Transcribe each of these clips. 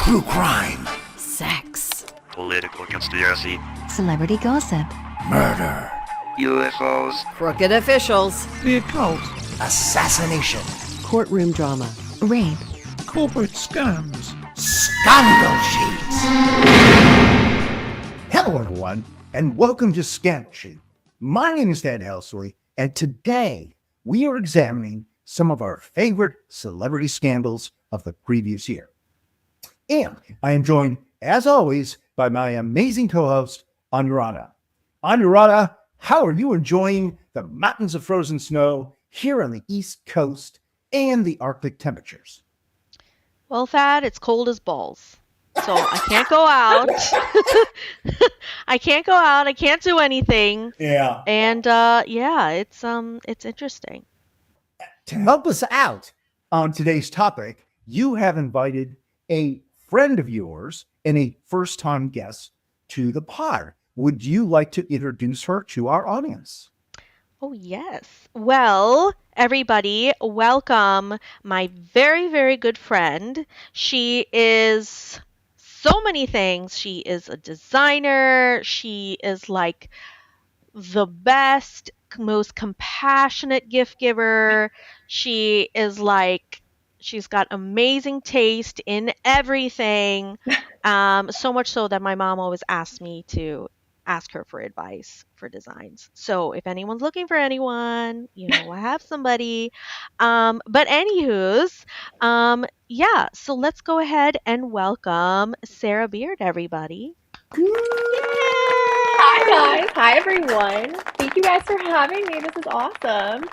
true crime, Sex. Political conspiracy. Celebrity gossip. murder, UFOs. Crooked officials. The occult, assassination, Courtroom drama. Rape. corporate scams. scandal sheets. Hello, everyone, and welcome to Scandal Sheet. My name is Dan Helsley, and today we are examining some of our favorite celebrity scandals of the previous year. And I am joined, as always, by my amazing co-host, Anuradha. Anuradha, how are you enjoying the mountains of frozen snow here on the East Coast and the Arctic temperatures? Well, Thad, it's cold as balls. So I can't go out. I can't go out. I can't do anything. Yeah. And it's interesting. To help us out on today's topic, you have invited a friend of yours and a first-time guest to the pod. Would you like to introduce her to our audience? Oh, yes. Well, everybody, welcome my very, very good friend. She is so many things. She is a designer. She is like the best, most compassionate gift giver. She is like, she's got amazing taste in everything. So much so that my mom always asked me to ask her for advice for designs. So if anyone's looking for anyone, I have somebody. But anywho's, so let's go ahead and welcome Sara Beard, everybody. Hi guys. Hi everyone. Thank you guys for having me. This is awesome.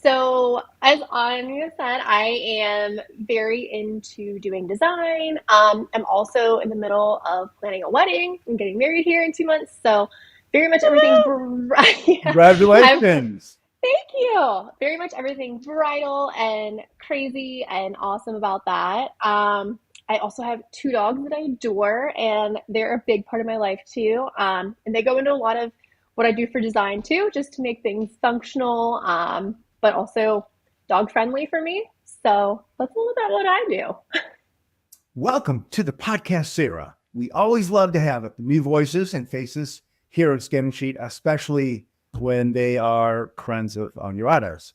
So as Anya said, I am very into doing design. I'm also in the middle of planning a wedding. I'm getting married here in 2 months, so very much everything Congratulations. Thank you. Very much everything bridal and crazy and awesome about that. I also have 2 dogs that I adore, and they're a big part of my life too. And they go into a lot of what I do for design too, just to make things functional, but also dog friendly for me. So that's a little about what I do. Welcome to the podcast, Sara. We always love to have new voices and faces here at Scandal Sheet, especially when they are friends of Anuradha's.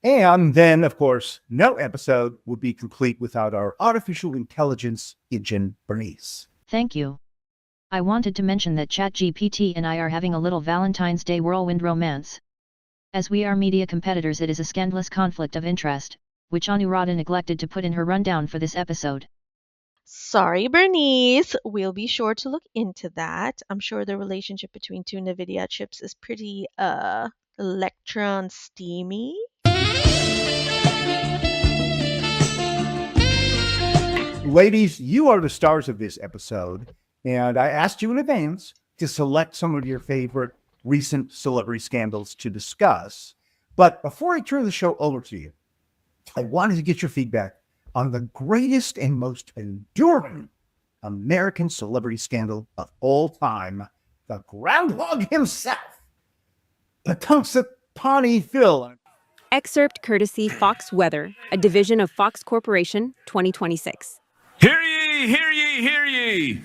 And then, of course, no episode would be complete without our artificial intelligence engine, Bernice. Thank you. I wanted to mention that ChatGPT and I are having a little Valentine's Day whirlwind romance. As we are media competitors, it is a scandalous conflict of interest, which Anuradha neglected to put in her rundown for this episode. Sorry, Bernice. We'll be sure to look into that. I'm sure the relationship between 2 NVIDIA chips is pretty electron steamy. Ladies, you are the stars of this episode, and I asked you in advance to select some of your favorite recent celebrity scandals to discuss. But before I turn the show over to you, I wanted to get your feedback on the greatest and most enduring American celebrity scandal of all time, the groundhog himself, the Punxsutawney Phil. Excerpt courtesy Fox Weather, a division of Fox Corporation, 2026. Hear ye, hear ye, hear ye.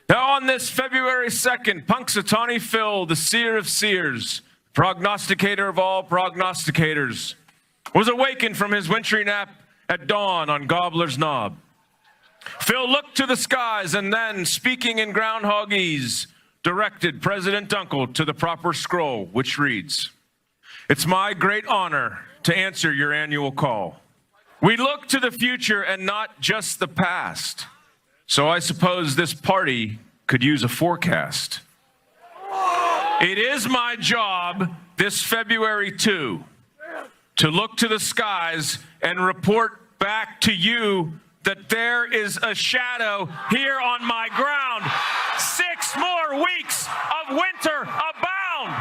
Now on this February 2nd, Punxsutawney Phil, the seer of seers, prognosticator of all prognosticators, was awakened from his wintry nap at dawn on Gobbler's Knob. Phil looked to the skies and then, speaking in groundhogese, directed President Dunkel to the proper scroll, which reads, "It's my great honor to answer your annual call. We look to the future and not just the past. So I suppose this party could use a forecast. It is my job this February too, to look to the skies and report back to you that there is a shadow here on my ground. 6 more weeks of winter abound."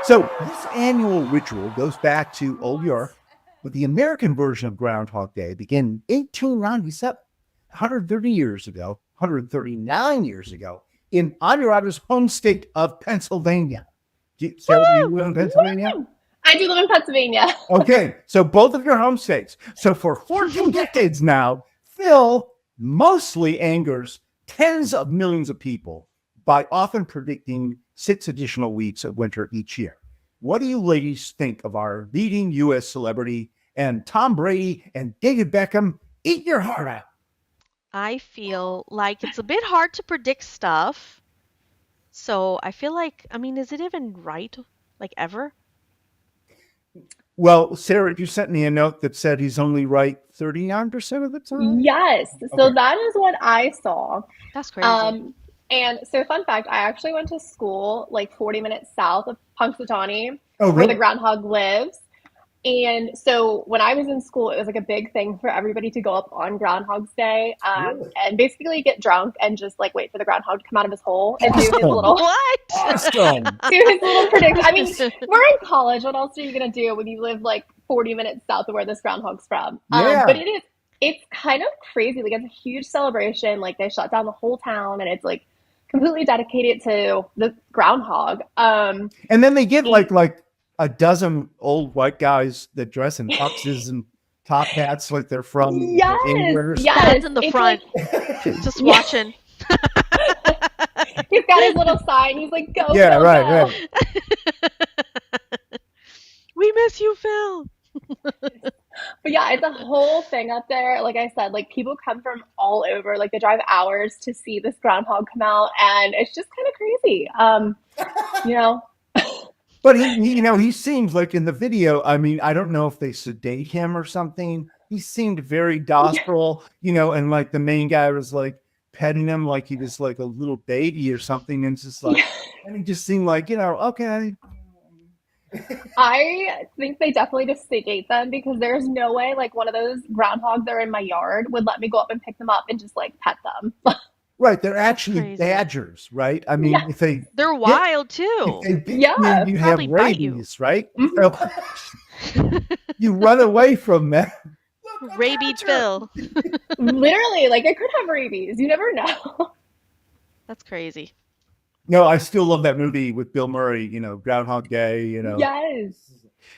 So this annual ritual goes back to Old York, but the American version of Groundhog Day began in 1897, 130 years ago, 139 years ago, in Anuradha's home state of Pennsylvania. Sarah, do you live in Pennsylvania? I do live in Pennsylvania. Okay, so both of your home states. So for 14 decades now, Phil mostly angers tens of millions of people by often predicting 6 additional weeks of winter each year. What do you ladies think of our leading U.S. celebrity and Tom Brady and David Beckham? Eat your heart out. I feel like it's a bit hard to predict stuff. So I feel like, I mean, is it even right? Like ever? Well, Sarah, you sent me a note that said he's only right 39% of the time. Yes. So Okay. that is what I saw. That's crazy. And so fun fact, I actually went to school like 40 minutes south of Punxsutawney, Oh, where the really? groundhog lives. And so when I was in school, it was like a big thing for everybody to go up on Groundhog's Day, Really? and basically get drunk and just like wait for the groundhog to come out of his hole and do his little What? Awesome. do his little prediction. I mean, we're in college. What else are you gonna do when you live like 40 minutes south of where this groundhog's from? Yeah. But it's kind of crazy. Like it's a huge celebration. Like they shut down the whole town, and it's like completely dedicated to the groundhog. And then they get like a dozen old white guys that dress in tuxes and top hats like they're from Yes, England or something. yes. Dad's in the It's front, like just Yeah. watching. he's got his little sign. He's like, go, Yeah, go, right, go. right. We miss you, Phil. But yeah, it's a whole thing up there. Like I said, like people come from all over. Like they drive hours to see this groundhog come out, and it's just kind of crazy. You know, But he seems like in the video, I mean, I don't know if they sedate him or something. He seemed very docile, and like the main guy was like petting him like he was like a little baby or something. And it's just like, and he just seemed like, okay. I think they definitely just sedate them because there's no way like one of those groundhogs that are in my yard would let me go up and pick them up and just like pet them. Right. They're actually crazy. badgers, right? I mean, Yeah. if they They're wild too. if they bit Yeah, you, you have probably bite you. rabies, right? Mhm. So you run away from them. Rabied Phil. Literally, like I could have rabies. You never know. That's crazy. No, I still love that movie with Bill Murray, Groundhog Day, Yes.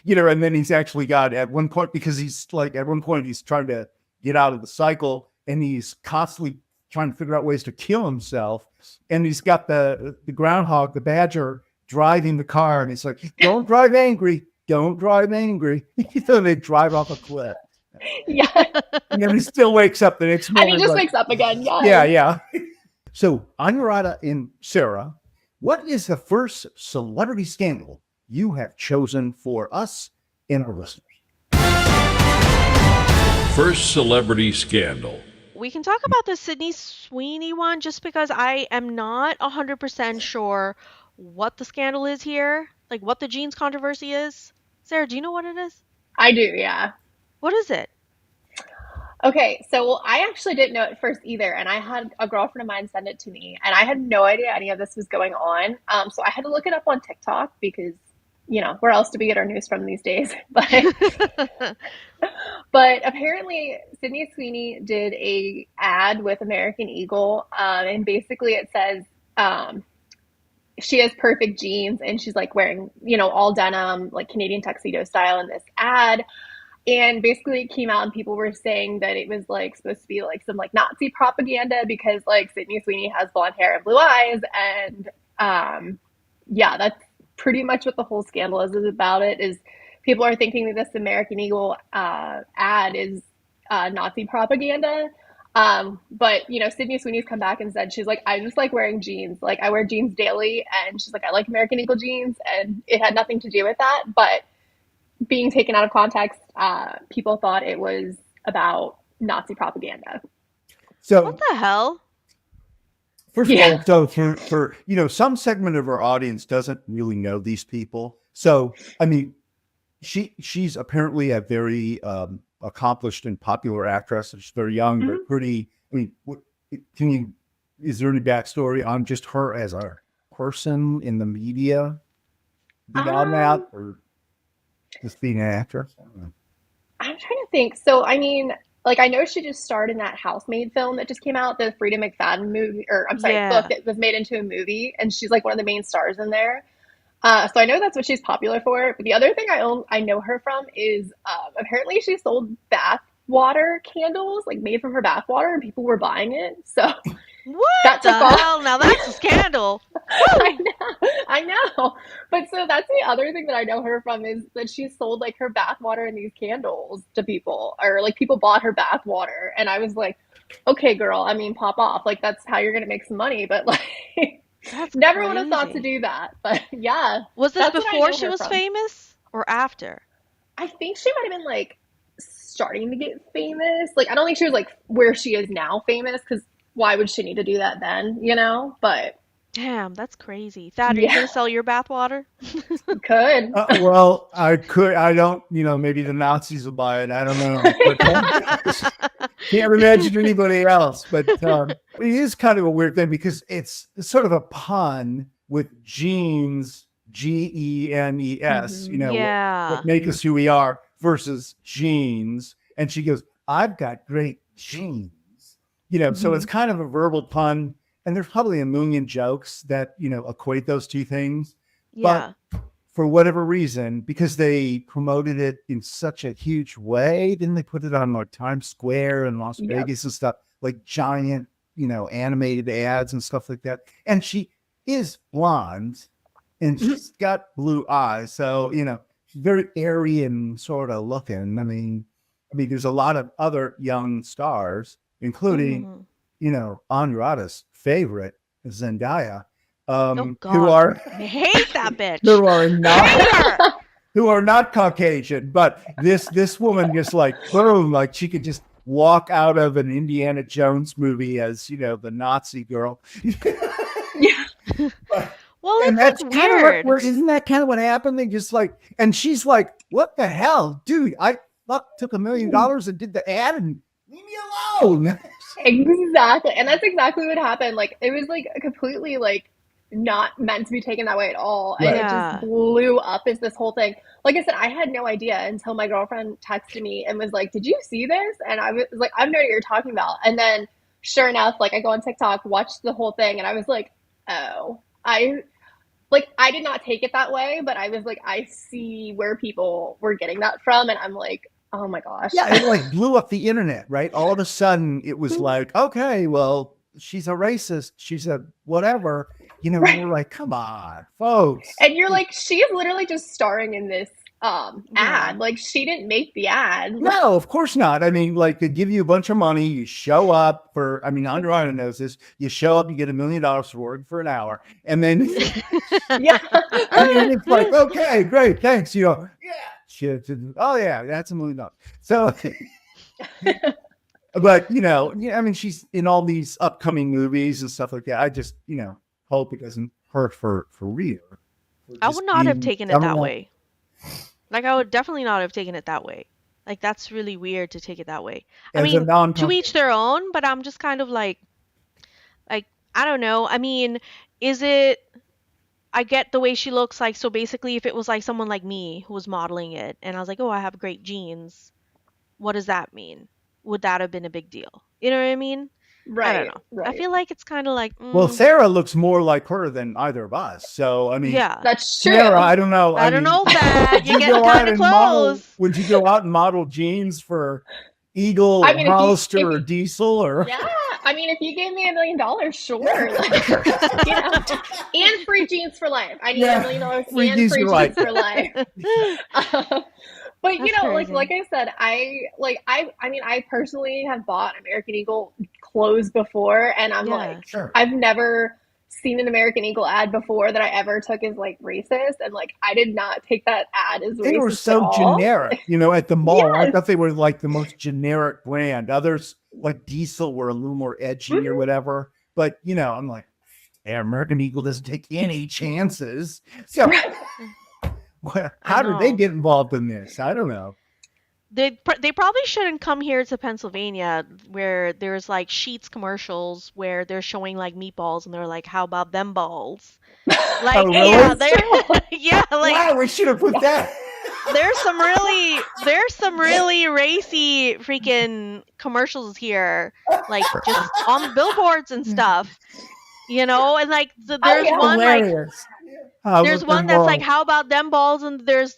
and then he's actually got at one point, because he's like, at one point he's trying to get out of the cycle and he's constantly trying to figure out ways to kill himself. And he's got the groundhog, the badger, driving the car. And he's like, don't drive angry. Don't drive angry. So they drive off a cliff. Yeah. And then he still wakes up the next And morning. he just like, wakes up again. Yeah. yeah. So, Anuradha and Sara, what is the first celebrity scandal you have chosen for us and our listeners? First celebrity scandal. We can talk about the Sydney Sweeney one just because I am not 100% sure what the scandal is here, like what the jeans controversy is. Sarah, do you know what it is? I do, yeah. What is it? Okay, so well, I actually didn't know at first either, and I had a girlfriend of mine send it to me, and I had no idea any of this was going on. So I had to look it up on TikTok because, where else do we get our news from these days? But apparently, Sydney Sweeney did a ad with American Eagle, and basically it says she has perfect jeans, and she's like wearing, all denim, like Canadian tuxedo style in this ad. And basically it came out and people were saying that it was like supposed to be like some like Nazi propaganda because like Sydney Sweeney has blonde hair and blue eyes. And yeah, that's pretty much what the whole scandal is about. It is people are thinking that this American Eagle ad is Nazi propaganda. But Sydney Sweeney's come back and said she's like, I just like wearing jeans. Like I wear jeans daily, and she's like, I like American Eagle jeans, and it had nothing to do with that. But being taken out of context, people thought it was about Nazi propaganda. So, What the hell? first of all, so for some segment of our audience doesn't really know these people. So, I mean, she's apparently a very accomplished and popular actress. She's very young, but pretty. I mean, is there any backstory on just her as a person in the media beyond that, or just being an actor? I don't know. I'm trying to think. So, I mean, like I know she just starred in that Housemaid film that just came out, the Frida McFadden movie, or I'm sorry, Yeah. book that was made into a movie, and she's like one of the main stars in there. So I know that's what she's popular for. But the other thing I know her from is apparently she sold bath water candles, like made from her bath water, and people were buying it. So What that the took off. hell? Now that's a scandal. I know. But so that's the other thing that I know her from is that she sold like her bath water and these candles to people, or like people bought her bath water. And I was like, okay, girl, I mean, pop off. Like that's how you're going to make some money. But like, That's never would have thought to crazy. do that. But yeah, Was this that's what I before know she her was from. famous or after? I think she might have been like starting to get famous. Like, I don't think she was like where she is now famous because why would she need to do that then, you know? But Damn, that's crazy. Thad, are you yeah, gonna sell your bathwater? could. Well, I could. I don't. Maybe the Nazis will buy it. I don't know. But can't imagine anybody else. But it is kind of a weird thing because it's sort of a pun with genes, Genes. Yeah. What make us who we are versus genes. And she goes, "I've got great genes." So it's kind of a verbal pun. And there's probably a million jokes that, equate those two things. Yeah. But for whatever reason, because they promoted it in such a huge way, didn't they put it on like Times Square and Las Vegas and stuff, like giant, animated ads and stuff like that. And she is blonde and she's got blue eyes. So, very Aryan sort of looking. I mean, there's a lot of other young stars, including, Anuradha's favorite, Zendaya, Oh who God. are I hate that bitch. who are Hate not her. who are not Caucasian, but this woman just like boom, like she could just walk out of an Indiana Jones movie as the Nazi girl. Yeah. Well, And it's that's like kind of weird. isn't that kind of what happened? They just like, and she's like, "What the hell, dude? I took $1 million and did the ad and leave me alone." Exactly. And that's exactly what happened. Like, it was like completely like not meant to be taken that way at all. And Right. it Yeah. just blew up as this whole thing. Like I said, I had no idea until my girlfriend texted me and was like, "Did you see this?" And I was like, "I have no idea what you're talking about." And then sure enough, like I go on TikTok, watch the whole thing, and I was like, oh, I did not take it that way, but I was like, I see where people were getting that from, and I'm like, oh my gosh. Yeah, it like blew up the internet, right? All of a sudden, it was like, okay, well, she's a racist, she's a whatever, and we're like, come on, folks. And you're like, she is literally just starring in this ad. Like, she didn't make the ad. No, of course not. I mean, like they give you a bunch of money, you show up for, Anuradha knows this, you show up, you get $1 million for working for an hour, and then Yeah. it's like, okay, great, thanks, yeah. Shit. Oh yeah, that's $1 million. So, but she's in all these upcoming movies and stuff like that. I just, hope it doesn't hurt for real. I would not have taken it that way. Like, I would definitely not have taken it that way. Like, that's really weird to take it that way. I As a mean, non- to each their own, but I'm just kind of like, I don't know. I mean, is it, I get the way she looks like, so basically if it was like someone like me who was modeling it and I was like, oh, I have great genes, what does that mean? Would that have been a big deal? You know what I mean? Right. I don't know. Right. I feel like it's kind of like, Well, Sara looks more like her than either of us. So, I mean, yeah. That's true. Sara, I don't know. I don't know would that. You're you getting go out kind of and model- close. Would you go out and model jeans for Eagle I or mean, if you- Hollister if or you- Diesel or? Yeah. I mean, if you gave me $1 million, sure. Like, and free jeans for life. I need $1 million Free and jeans free for life. jeans for life. But That's crazy. like I said, I personally have bought American Eagle clothes before, and I'm Yeah. like, Sure. I've never seen an American Eagle ad before that I ever took as like racist, and like I did not take that ad as racist. They were at so all. generic, at the mall. I Yes. thought they were like the most generic brand. Others, like Diesel, were a little more edgy or whatever. But, I'm like, American Eagle doesn't take any chances. So, how did they know. get involved in this? I don't know. They probably shouldn't come here to Pennsylvania where there's like Sheets commercials where they're showing like meatballs and they're like, how about them balls? Like, Oh, really? yeah, yeah, like Wow, we should have put that. there's some really racy freaking commercials here, like just on billboards and stuff, and like there's yeah. one like Hilarious. There's about one them that's like, balls? how about them balls? And there's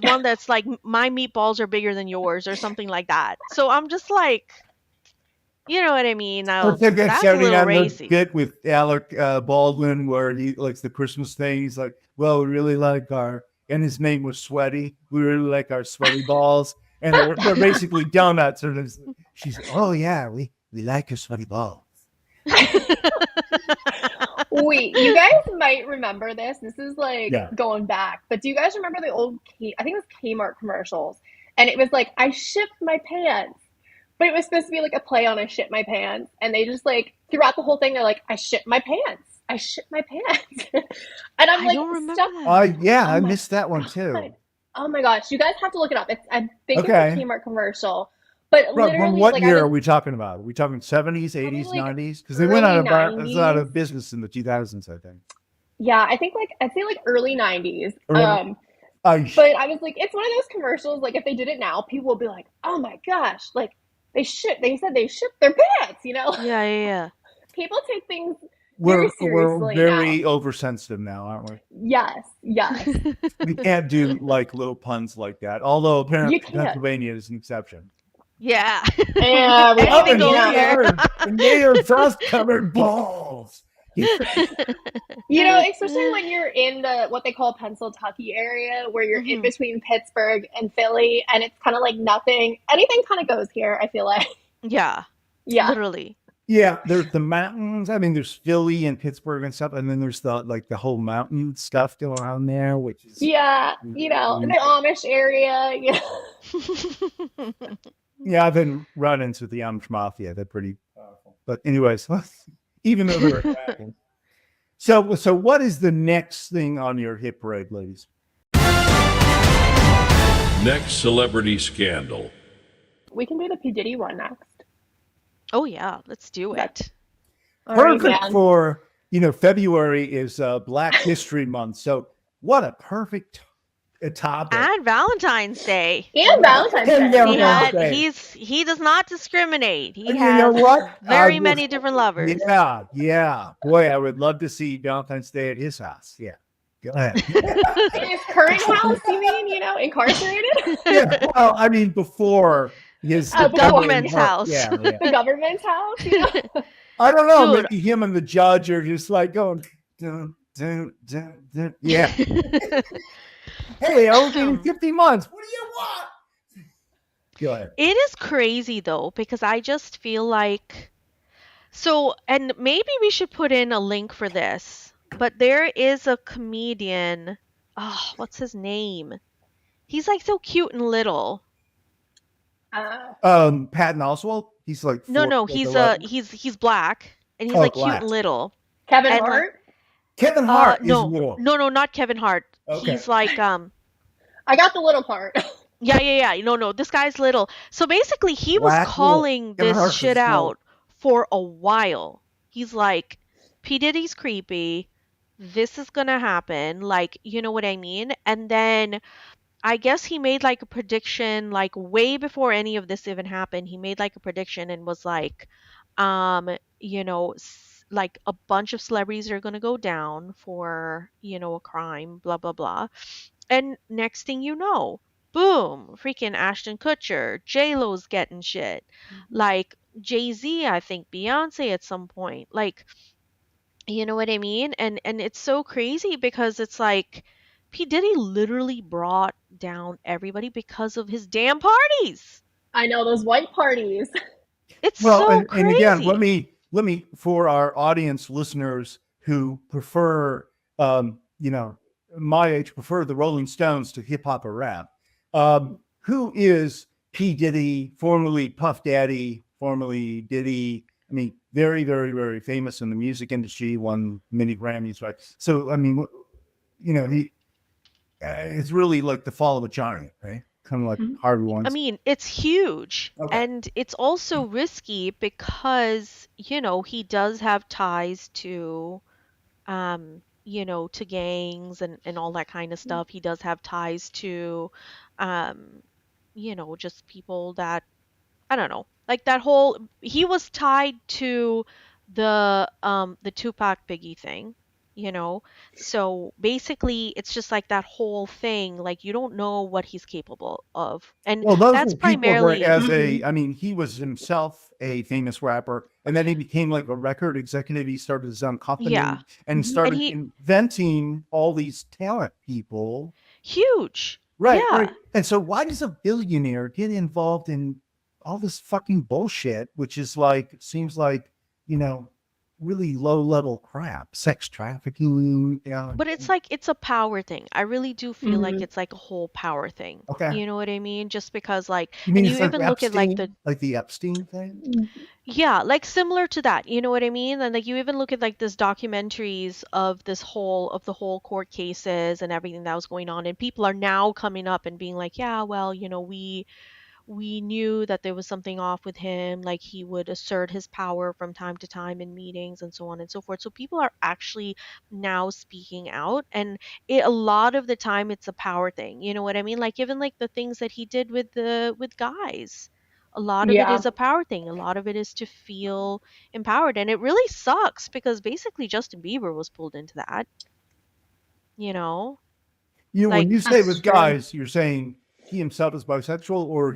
one that's like, my meatballs are bigger than yours, or something like that. So I'm just like, you know what I mean? I Now think that's that's a starting little on the racy. bit with Alec Baldwin where he likes the Christmas thing. He's like, well, we really like and his name was Sweaty. We really like our sweaty balls. And they're basically donuts. And she's, oh, yeah, we like your sweaty balls. Wait, you guys might remember this. This is like Yeah. going back, but do you guys remember the old I think it was Kmart commercials, and it was like I shipped my pants, but it was supposed to be like a play on I shit my pants, and they just like throughout the whole thing they're like I shit my pants, I shit my pants, and I'm I like don't remember stuck. that. Yeah, Oh I my missed that one god! too. Oh my gosh, you guys have to look it up. It's I think it's a Okay. Kmart commercial, but From literally what like I year are was we talking about? Are we talking 70s, probably 80s, like 90s? Because they went early out of 90s. business in the 2000s, I think. Yeah, I think like I'd say like early 90s. Early, But I was like, it's one of those commercials, like if they did it now, people would be like, oh my gosh, like they said they shipped their pants, you know? Yeah, yeah, People take things very we're seriously very now. oversensitive now, aren't we? Yes, yes. yeah. We can't do like little puns like that. Although You apparently can't. Pennsylvania is an exception. Yeah. Yeah, we Oh, Anything and you goes know, here. they are frost covered balls. you know, especially when you're in the what they call Pennsylvania area, where you're in Mhm. between Pittsburgh and Philly, and it's kind of like nothing. Anything kind of goes here, I feel like. Yeah, Yeah. literally. Yeah, there's the mountains. I mean, there's Philly and Pittsburgh and stuff, and then there's the whole mountain stuff going on there, which is Yeah, you know, the Amish area, you know. yeah. I've been run into the Amish mafia. They're pretty powerful. But anyways, even though they're attacking. So what is the next thing on your hit parade, ladies? Next celebrity scandal. We can do the P. Diddy one next. Oh yeah, let's do it. All right, Perfect man. for February is Black History Month. So what a perfect topic. And Valentine's Day. And Valentine's And Day. Valentine's Day. He does not discriminate. He You know has what? very many different lovers. Yeah. Boy, I would love to see Valentine's Day at his house. Yeah. Go ahead. In his current house, you mean, you know, incarcerated? Yeah. Well, I mean, before his The government's house. Yeah. The government's house, you know? I don't know. Dude. Maybe him and the judge are just like going, dun, dun, dun, dun. Yeah. Hey, I was getting 50 months. What do you want? Go ahead. It is crazy though, because I just feel like and maybe we should put in a link for this, but there is a comedian. Oh, what's his name? He's like so cute and little. Patton Oswalt. He's like No, like he's 11. he's black and he's Oh, like cute black. and little. Kevin And, Hart? Kevin Hart is No, little. no, not Kevin Hart. Okay. He's like I got the little part. yeah. No, this guy's little. So basically, he was Black little. calling Kevin this Hart's shit small. out for a while. He's like, P. Diddy's creepy. This is gonna happen. Like, you know what I mean? And then I guess he made like a prediction, like way before any of this even happened. He made like a prediction and was like, you know, like a bunch of celebrities are gonna go down for, you know, a crime, blah blah blah. And next thing you know, boom, freaking Ashton Kutcher, J-Lo's getting shit. Like Jay-Z, I think Beyonce at some point. Like, you know what I mean? And it's so crazy because it's like P. Diddy literally brought down everybody because of his damn parties. I know, those white parties. It's Well, so and crazy. again, let me for our audience listeners who prefer, my age prefer the Rolling Stones to hip hop or rap. Who is P. Diddy, formerly Puff Daddy, formerly Diddy? I mean, very, very, very famous in the music industry. Won many Grammys, right? So, I mean, he it's really like the fall of a giant, right? Kind of like Harvey Weinstein. I mean, it's huge. Okay. And it's also risky because, you know, he does have ties to, to gangs and all that kind of stuff. He does have ties to, just people that, I don't know, like that whole, he was tied to the Tupac Biggie thing. you know? So basically, it's just like that whole thing, like you don't know what he's capable of. And Well, those that's were people who, primarily, I mean, he was himself a famous rapper, and then he became like a record executive. He started his own yeah. company and And started he, inventing all these talent people. huge. Right, Yeah. right. And so why does a billionaire get involved in all this fucking bullshit, which is like, seems like, you know, really low level crap, sex trafficking. Yeah. But it's like it's a power thing. I really do feel like Mhm. it's like a whole power thing. Okay. You know what I mean? Just because like, You mean and it's you even look at like the Epstein thing? yeah, like similar to that. You know what I mean? And like you even look at like this documentaries of the whole court cases and everything that was going on, and people are now coming up and being like, yeah, well, we knew that there was something off with him, like he would assert his power from time to time in meetings and so on and so forth. So people are actually now speaking out, and a lot of the time it's a power thing. You know what I mean? Like even like the things that he did with guys. A lot of it Yeah. is a power thing. A lot of it is to feel empowered, and it really sucks because basically Justin Bieber was pulled into that, you know? You know, when Like you say That's with true. guys, you're saying he himself is bisexual, or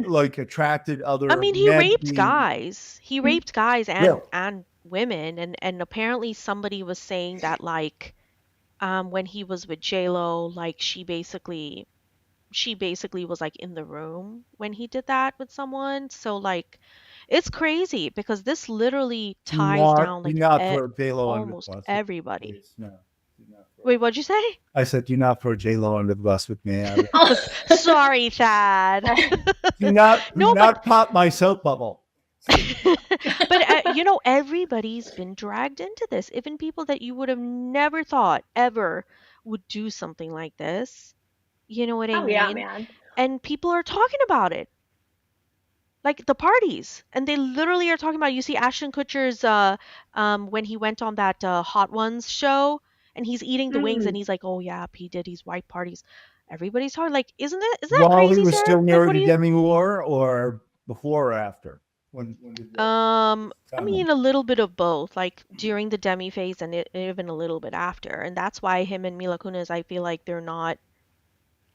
like attracted I other mean, he men raped being guys. He raped guys real. and women, and apparently somebody was saying that like when he was with J-Lo, like she basically was like in the room when he did that with someone. So like it's crazy because this literally ties down Do like not throw J-Lo under the almost bus with me, everybody. please. No. Do not throw- Wait, what'd you say? I said, do not throw J-Lo under the bus with me. Sorry, Thad. Do No, but not pop my soap bubble. but everybody's been dragged into this. Even people that you would have never thought ever would do something like this. You know what I Oh yeah, mean? man. And people are talking about it. Like the parties. And they literally are talking about you see Ashton Kutcher's when he went on that Hot Ones show and he's eating the wings and Mm. he's like, "Oh yeah, P Diddy's white parties." Everybody's talking like, isn't that While he crazy, was Sarah? still Like near what do the you Demi Moore, or before or after? When did that I time? mean, a little bit of both, like during the demi phase and even a little bit after. And that's why him and Mila Kunis, I feel like they're not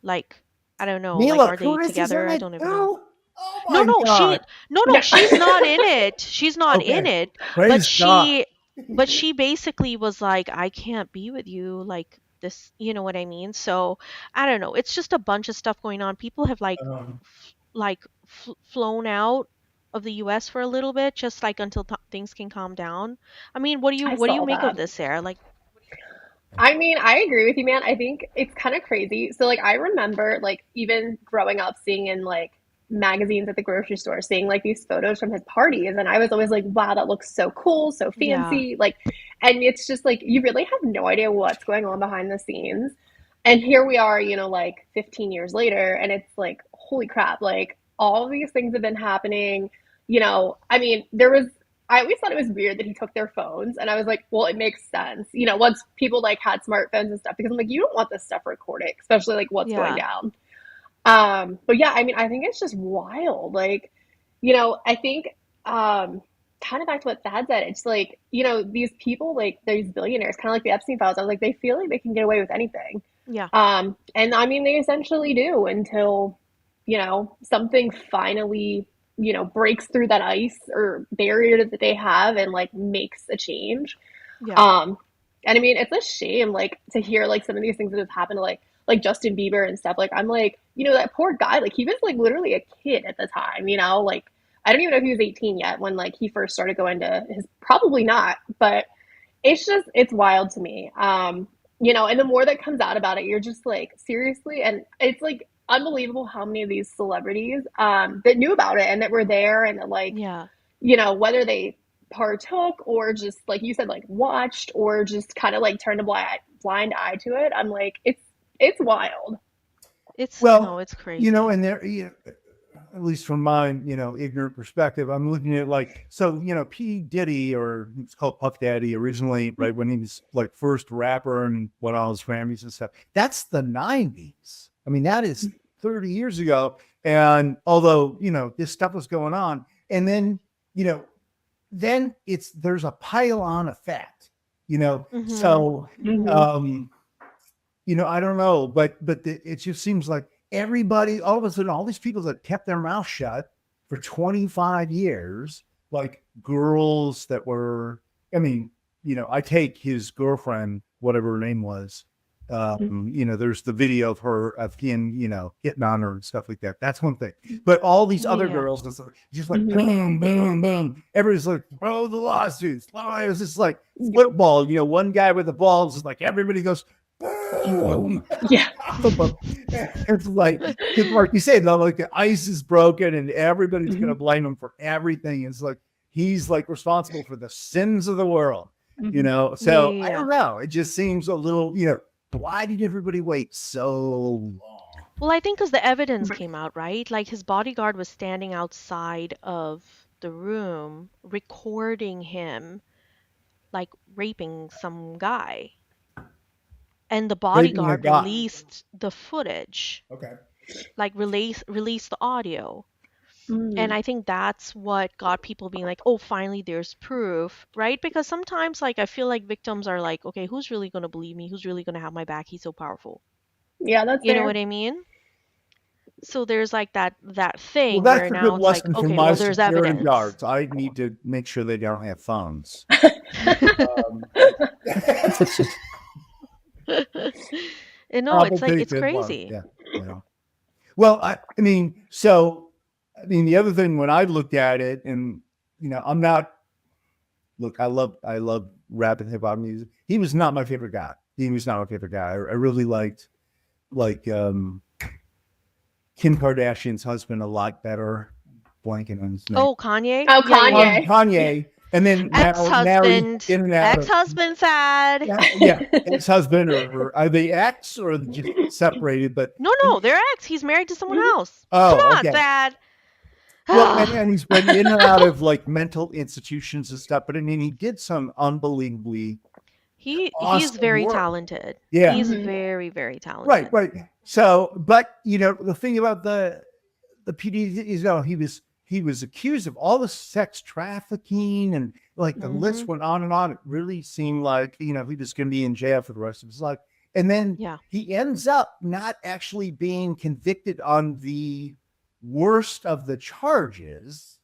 like, I don't know, like Mila are they Kunis is in together? I it don't even know. too? Oh No, my no, God. no, Yeah. she's not in it. She's not in Okay. it. But Praise God. she basically was like, I can't be with you like this, you know what I mean? So I don't know. It's just a bunch of stuff going on. People have Um, flown out of the US for a little bit, just like until things can calm down. I mean, I what do you saw make of that. this, Sarah? Like, I mean, I agree with you, man. I think it's kind of crazy. So, like, I remember, like, even growing up, seeing in like magazines at the grocery store, seeing like these photos from his parties, and I was always like, "Wow, that looks so cool, so yeah, fancy!" Like, and it's just like you really have no idea what's going on behind the scenes. And here we are, like 15 years later, and it's like, holy crap! Like, all of these things have been happening. I mean, I always thought it was weird that he took their phones, and I was like, well, it makes sense. Once people like had smartphones and stuff, because I'm like, you don't want this stuff recorded, especially like what's going yeah, down. But yeah, I mean, I think it's just wild. Like, I think kind of back to what Thad said, it's like, these people, like these billionaires, kind of like the Epstein files, I was like, they feel like they can get away with anything. yeah, And I mean, they essentially do until, something finally, breaks through that ice or barrier that they have and like makes a change. yeah, Um, and I mean, it's a shame, like, to hear like some of these things that have happened to like Justin Bieber and stuff. Like, I'm like, that poor guy, like he was like literally a kid at the time, like I don't even know if he was 18 yet when like he first started going to his, probably not, but it's wild to me. And the more that comes out about it, you're just like, seriously? And it's like unbelievable how many of these celebrities that knew about it and that were there and that like, yeah. whether they partook or just like you said, like watched or just kind of like turned a blind eye to it. I'm like, it's wild. well, It's crazy. and there, at least from my, ignorant perspective, I'm looking at like, so, P. Diddy, or it's called Puff Daddy originally, right? When he was like first rapper and won all his Grammys and stuff. That's the 90s. I mean, that is 30 years ago. And although, this stuff was going on, and then, then there's a pile on effect. Mhm. So, I don't know, but it just seems like everybody, all of a sudden, all these people that kept their mouth shut for 25 years, like girls that were, I take his girlfriend, whatever her name was. There's the video of him, hitting on her and stuff like that. That's one thing. But all these other Yeah. girls, just like boom, boom, boom. Everybody's like, throw the lawsuits. It was just like football. One guy with the balls is like everybody goes, boom. Yeah. It's like you say, though, like the ice is broken and everybody's gonna blame him for everything. It's like he's like responsible for the sins of the world. So I Yeah. don't know. It just seems a little, why did everybody wait so long? Well, I think because the evidence came out, right? Like his bodyguard was standing outside of the room recording him like raping some guy. And the Raping a bodyguard guy. released the footage, Okay. like released the audio. And I think that's what got people being like, oh, finally there's proof, right? Because sometimes, like, I feel like victims are like, okay, who's really going to believe me? Who's really going to have my back? He's so powerful. Yeah, that's You know fair. what I mean? So there's like that Well, thing that's where a now good it's like, lesson for okay, my well, there's security evidence. guards. I need to make sure they don't have phones. And no, it's like, Probably it's a good one. crazy. Yeah. Well, the other thing when I looked at it, and I'm not. Look, I love rap and hip hop music. He was not my favorite guy. I really liked Kim Kardashian's husband a lot better. Blanking on his name. Oh, Kanye? Oh, Yeah, yeah, yeah. Kanye. Kanye, and then Ex-husband. in and out of- Ex-husband sad. yeah, ex-husband or are they ex or just separated? But No, they're ex. He's married to someone else. Oh, Come on, okay. Dad. well, and he's been in and out of like mental institutions and stuff. But I mean, he did some unbelievably He's awesome very work. talented. Yeah. He's Mhm. very, very talented. Right. So, but the thing about the PD is, he was accused of all the sex trafficking and like the list went on and on. It really seemed like he was going to be in jail for the rest of his life. And then Yeah. he ends up not actually being convicted on the worst of the charges,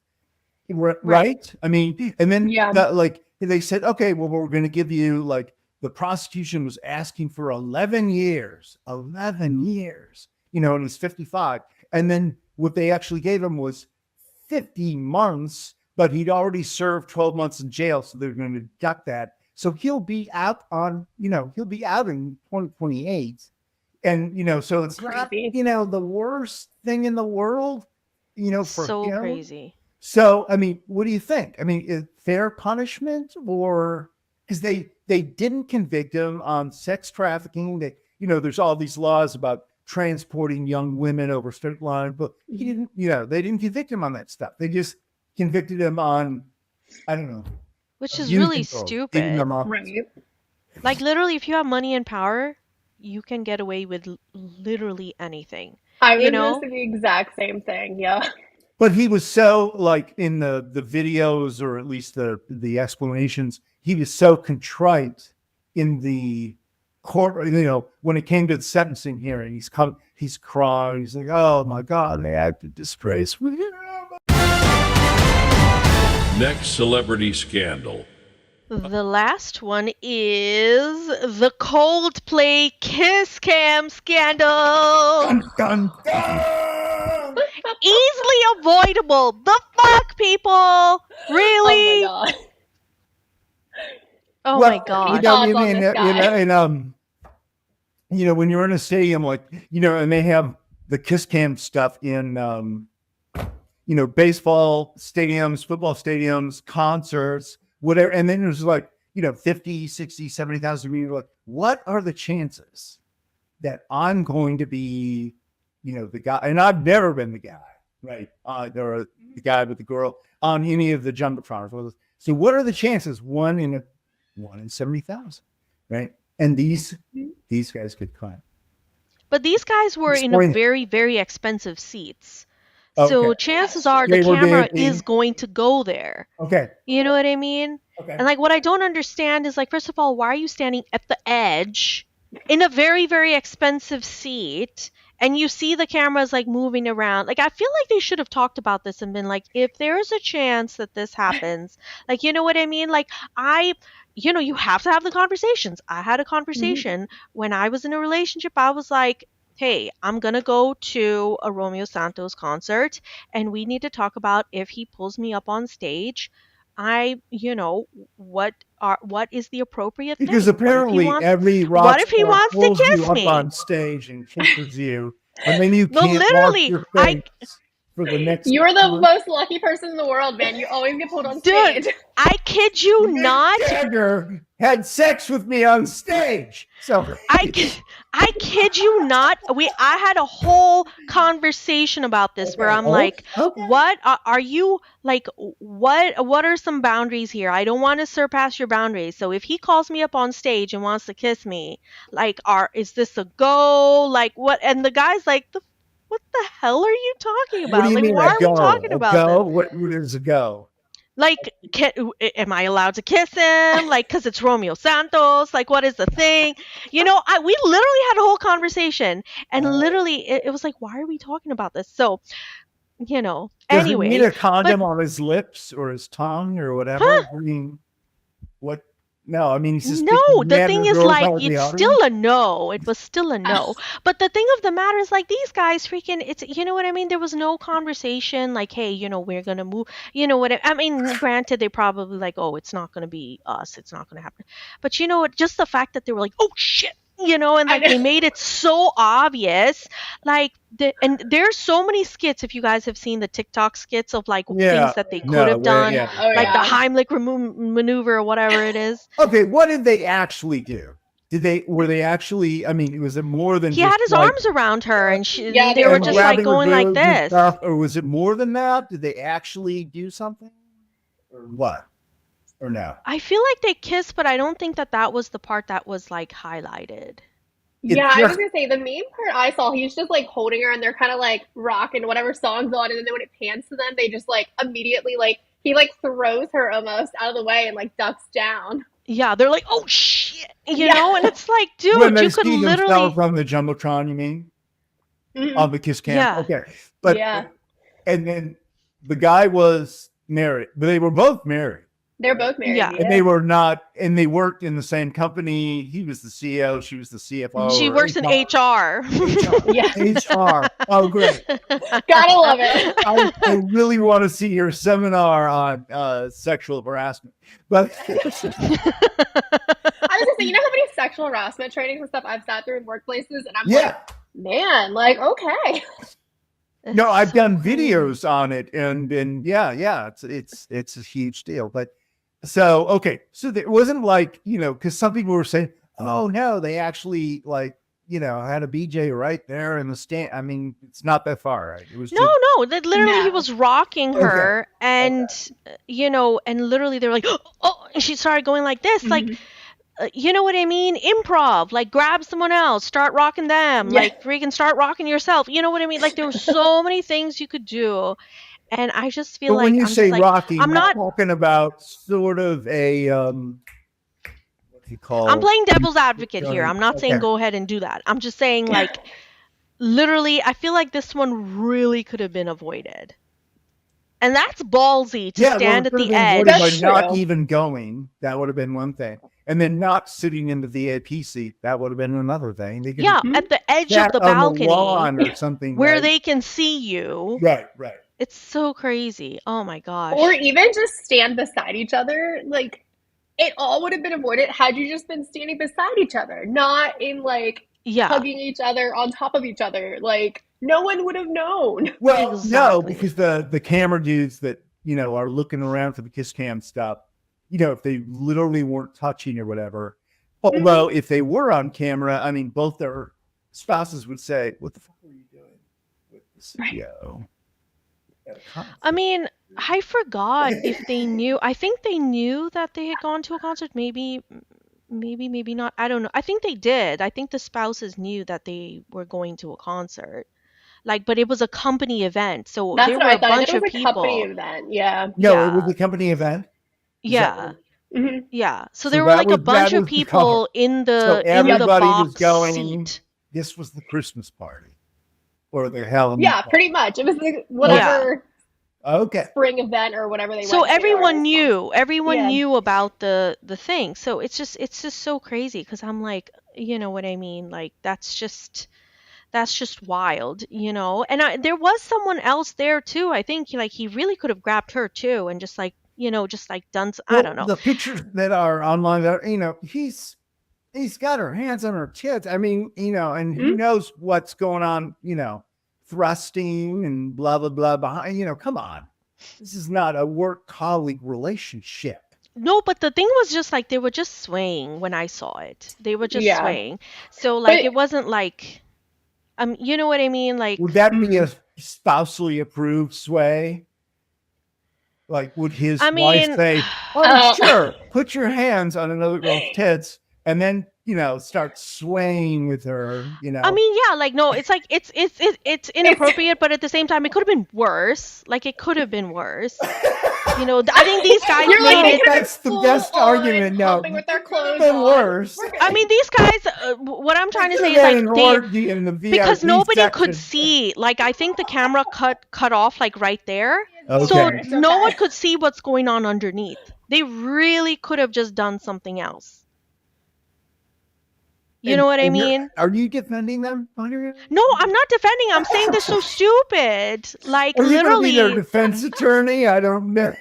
right? I mean, and then Yeah. they said, okay, well, we're going to give you the prosecution was asking for 11 years, and it was 55. And then what they actually gave him was 50 months, but he'd already served 12 months in jail. So they're going to deduct that. So he'll be out in 2028. And, so it's not, Crazy. the worst thing in the world, for So him. crazy. So, I mean, what do you think? I mean, is fair punishment or because they didn't convict him on sex trafficking. There's all these laws about transporting young women over state line, but he didn't, they didn't convict him on that stuff. They just convicted him on, I don't know. Which is abuse really control, stupid. beating them up. Right. Like, literally, if you have money and power, you can get away with literally anything. I was You gonna know? say the exact same thing. Yeah. But he was so in the videos, or at least the explanations, he was so contrite in the court, when it came to the sentencing hearing, he's crying. He's like, oh my God, they acted disgraceful. Next celebrity scandal. The last one is the Coldplay Kiss Cam scandal. Dun, dun, dun! Easily avoidable. The fuck, people? Really? Oh my god. Oh Well, my god. Thoughts on this guy? When you're in a stadium, and they have the kiss cam stuff in, baseball stadiums, football stadiums, concerts, whatever. And then there's 50, 60, 70,000 people. Like, what are the chances that I'm going to be, the guy? And I've never been the guy, right? Or the guy with the girl on any of the jumbotrons. So what are the chances? One in 70,000, right? And these guys could climb. But these guys were in Explain a it. very, very expensive seats. So Okay. chances are the They were camera dating. is going to go there. Okay. You know what I mean? Okay. And like what I don't understand is like, first of all, why are you standing at the edge in a very, very expensive seat and you see the cameras like moving around? Like I feel like they should have talked about this and been like, if there's a chance that this happens, like you know what I mean? Like you have to have the conversations. I had a conversation when I was in a relationship. I was like, hey, I'm gonna go to a Romeo Santos concert and we need to talk about if he pulls me up on stage, what is the appropriate Because thing? apparently every What rock if he star wants to pulls you kiss up me? on stage and kisses you, and then you No, can't wash literally, your face for the next. You're the most lucky person in the world, man. You always get pulled on dude, stage. I kid you Mick not. Jagger had sex with me on stage. So I kid you not. I had a whole conversation about this where I'm like, okay. what are you like? What are some boundaries here? I don't want to surpass your boundaries. So if he calls me up on stage and wants to kiss me, like, is this a go? Like what? And the guy's like, what the hell are you talking What about? do you Like, mean why a are go? we talking A about go? this? What is a go? Like, am I allowed to kiss him? Like, because it's Romeo Santos. Like, what is the thing? We literally had a whole conversation, and literally, it was like, why are we talking about this? So, Does he need anyway, a condom on his lips or his tongue or whatever? huh? I mean, what? No, I mean he's just No, picking the men thing and is girls like out of the it's audience. still a no. It was still a no. But the thing of the matter is like these guys freaking it's you know what I mean? There was no conversation like, hey, we're gonna move I mean, granted they probably like, oh, it's not gonna be us, it's not gonna happen. But you know what, just the fact that they were like, oh shit, and like they made it so obvious. Like and there's so many skits, if you guys have seen the TikTok skits of like things that they could have done, Oh, like the yeah. Heimlich maneuver or whatever it is. Okay, what did they actually do? Were they actually? I mean, was it more than He just had his like arms around her and Yeah, they were and just like grabbing her going like boobs and this. stuff, or was it more than that? Did they actually do something, or what, or no? I feel like they kissed, but I don't think that was the part that was like highlighted. Yeah, I was just- gonna say the main part I saw, he's just like holding her and they're kind of like rocking whatever song's on, and then when it pans to them, they just like immediately like he like throws her almost out of the way and like ducks down. Yeah, they're like, oh shit, Yeah. and it's like, when dude, they you could see literally. themselves on the jumbotron, you mean on the kiss cam? Yeah. Okay, but Yeah. and then the guy was married, but they were both married. They're both married. Yeah. And they were not, and they worked in the same company. He was the CEO, she was the CFO. She or works in HR. Yeah. HR. Oh, great. Gotta love it. I really want to see your seminar on sexual harassment. But I was gonna say, you know how many sexual harassment trainings and stuff I've sat through in workplaces, and I'm yeah, like, man, like okay. no, I've done crazy. videos on it, and yeah, it's a huge deal. But so okay, so it wasn't like because some people were saying, oh no, they actually like had a BJ right there in the stand. I mean, it's not that far, right? It was No, just, no, that literally he No. was rocking her, and and literally they were like, oh, and she started going like this, like. You know what I mean? Improv, like grab someone else, start rocking them, Yeah. like freaking start rocking yourself. You know what I mean? Like there were so many things you could do, and I just feel but like when you I'm say just like, rocking, I'm you're not. talking about sort of a what do you call? I'm playing devil's advocate here. I'm not saying Okay. go ahead and do that. I'm just saying like, literally, I feel like this one really could have been avoided, and that's ballsy to stand at the edge. That's By not true. even going, that would have been one thing. And then not sitting in the VIP seat, that would have been another thing. They could Yeah, at the edge of sat the on balcony lawn or something. where right? they can see you. Right. It's so crazy. Oh my gosh. Or even just stand beside each other. Like it all would have been avoided had you just been standing beside each other, not in like Yeah. hugging each other on top of each other. Like no one would have known. Well, no, Exactly. because the camera dudes that are looking around for the kiss cam stuff, if they literally weren't touching or whatever. Although if they were on camera, I mean, both their spouses would say, "What the fuck are you doing with the CEO?" I mean, I forgot if they knew. I think they knew that they had gone to a concert. Maybe not. I don't know. I think they did. I think the spouses knew that they were going to a concert. Like, but it was a company event, so That's there what were I a thought. I bunch thought it of was a company people. event. Yeah. No, it Yeah, was a company event. Is that yeah, what- Hmm. yeah. So So there were like a that bunch of was the cover. people in So the everybody was box going. seat. This was the Christmas party, or the Halloween Yeah, party. pretty much. It was the, Yeah. whatever Okay. spring event or whatever they So went to. Or everyone this month. everyone Yeah. knew about the thing. So it's just so crazy because I'm like, you know what I mean? Like that's just wild, you know. And there was someone else there too. I think like he really could have grabbed her too and just like, you know, just like done. I don't know. The pictures that are online, that you know, he's got her hands on her tits. I mean, you know, and who knows what's going on, you know, thrusting and blah blah blah behind. You know, come on, this is not a work colleague relationship. No, but the thing was just like they were just swaying when I saw it. They were just Yeah. swaying. So like But- it wasn't like you know what I mean? Like Would that be a spousally approved sway? Like, would his I wife mean, say, "Oh, sure, put your hands on another girl's tits," and then you know start swaying with her? You know, I mean, yeah, like no, it's like it's inappropriate, but at the same time, it could have been worse. Like it could have been worse. You know, I think these guys You're like, made they it. could've been that's the full best on argument. No, pumping with their clothes been on. worse. I mean, these guys. What I'm trying to say is Could've had like an they orgy in the because VIP nobody section. could see. Like I think the camera cut off like right there, Okay. so It's no okay. one could see what's going on underneath. They really could have just done something else. You know what I And you're- mean? Are you defending them? Are No, I'm not defending. I'm saying they're so stupid. Like you going to literally. be their defense attorney? I don't know.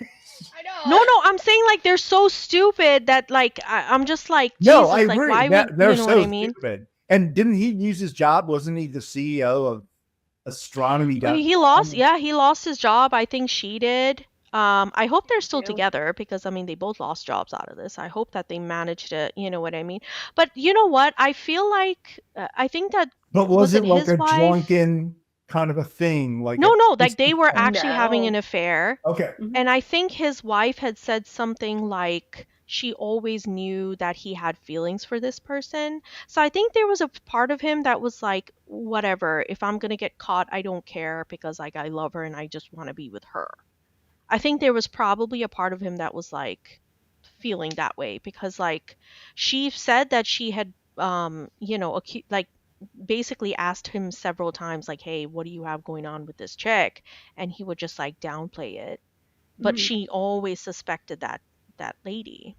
I know. No, I'm saying like they're so stupid that like I'm just like No, Jesus, I like agree. why would They're you know so what I mean? stupid. And didn't he use his job? Wasn't he the CEO of astronomy? He lost, yeah, he lost his job. I think she did. I hope they're still Yeah. together because I mean they both lost jobs out of this. I hope that they managed to, you know what I mean. But you know what? I feel like I think that But was it like his a wife? drunken kind of a thing? Like No, a- like they were actually having No. an affair. Okay. And I think his wife had said something like she always knew that he had feelings for this person. So I think there was a part of him that was like, whatever, if I'm going to get caught, I don't care because like I love her and I just want to be with her. I think there was probably a part of him that was like feeling that way because like she said that she had you know, like basically asked him several times like, "Hey, what do you have going on with this chick?" And he would just like downplay it. But she always suspected that lady.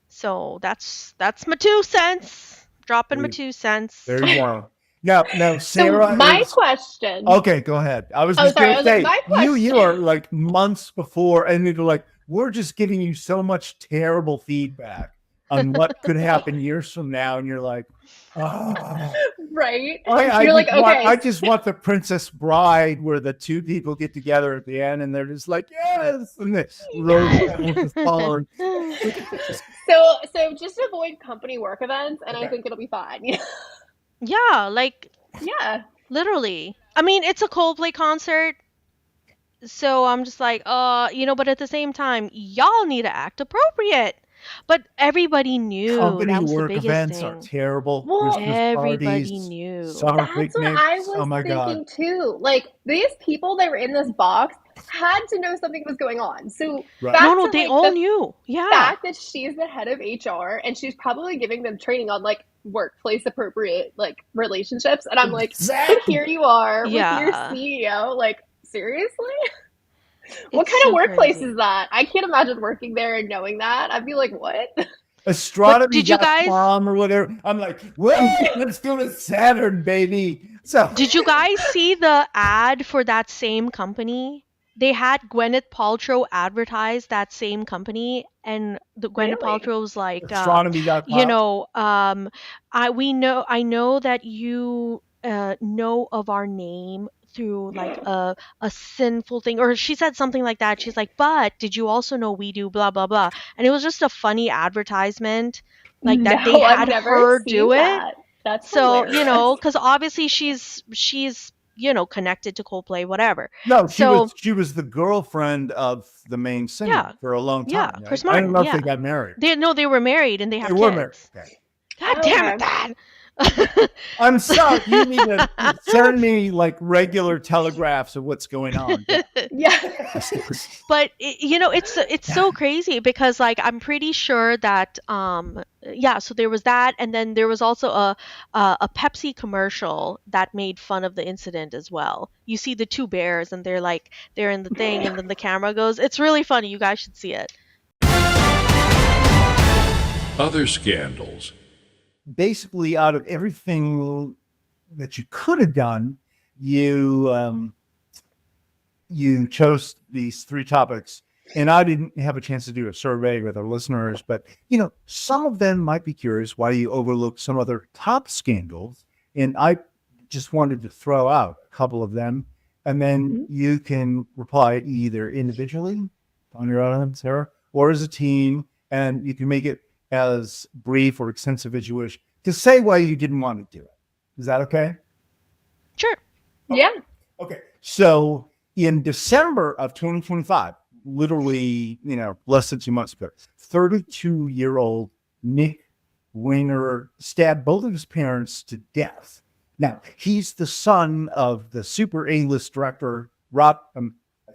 So that's my 2 cents. Dropping my 2 cents. There you go. No, So Sarah. my is- question. Okay, go ahead. I was Oh, just sorry, going I to was say, like, my you question- are like months before, and you're like, we're just giving you so much terrible feedback on what could happen years from now, and you're like, oh. Right? I You're like, just want- okay. I just want the Princess Bride where the two people get together at the end and they're just like, yes, and they So just avoid company work events, and I Okay. think it'll be fine. Yeah, like Yeah. literally. I mean, it's a Coldplay concert. So I'm just like, you know, but at the same time, y'all need to act appropriate. But everybody knew company that was the work biggest events thing. are terrible. Well, Christmas Everybody parties, knew. summer That's what picnics. I was Oh my thinking god! too. Like these people that were in this box had to know something was going on. So Right. back No, to, they like, all the knew. Yeah. fact that she's the head of HR and she's probably giving them training on like workplace appropriate like relationships, and I'm like, Exactly. and here you are with your Yeah. CEO. Like seriously, what It's kind of so workplace crazy. is that? I can't imagine working there and knowing that. I'd be like, what? Astronomy did you guys- or whatever. I'm like, well, let's go to Saturn, baby. So Did you guys see the ad for that same company? They had Gwyneth Paltrow advertise that same company, and the Gwyneth Really? Paltrow was like, astronomy.com. you know, I know that you know of our name through like a sinful thing, or she said something like that. She's like, but did you also know we do blah blah blah? And it was just a funny advertisement, like that they No, I've had never her seen do it. that. That's So you know, hilarious. because obviously she's you know connected to Coldplay, whatever. No, So- she was the girlfriend of the main singer Yeah. for a long time. Yeah, right? Chris I don't Martin, know if yeah. they got married. They were married and they have They kids. were married. Okay. God damn it, Okay. Dad. I'm sorry. You need to send me like regular telegraphs of what's going on. Yeah. But it's so crazy because like I'm pretty sure that yeah, so there was that, and then there was also a Pepsi commercial that made fun of the incident as well. You see the two bears and they're in the thing, and then the camera goes. It's really funny. You guys should see it. Other scandals. Basically, out of everything that you could have done, you chose these 3 topics, and I didn't have a chance to do a survey with our listeners, but some of them might be curious why you overlooked some other top scandals, and I just wanted to throw out a couple of them, and then you can reply either individually, Anuradha and Sara, or as a team, and you can make it as brief or extensive as you wish to say why you didn't want to do it. Is that okay? Sure. Yeah. Okay. So in December of 2025, literally, less than 2 months ago, 32-year-old Nick Rayner stabbed both of his parents to death. Now, he's the son of the super A-list director, Rob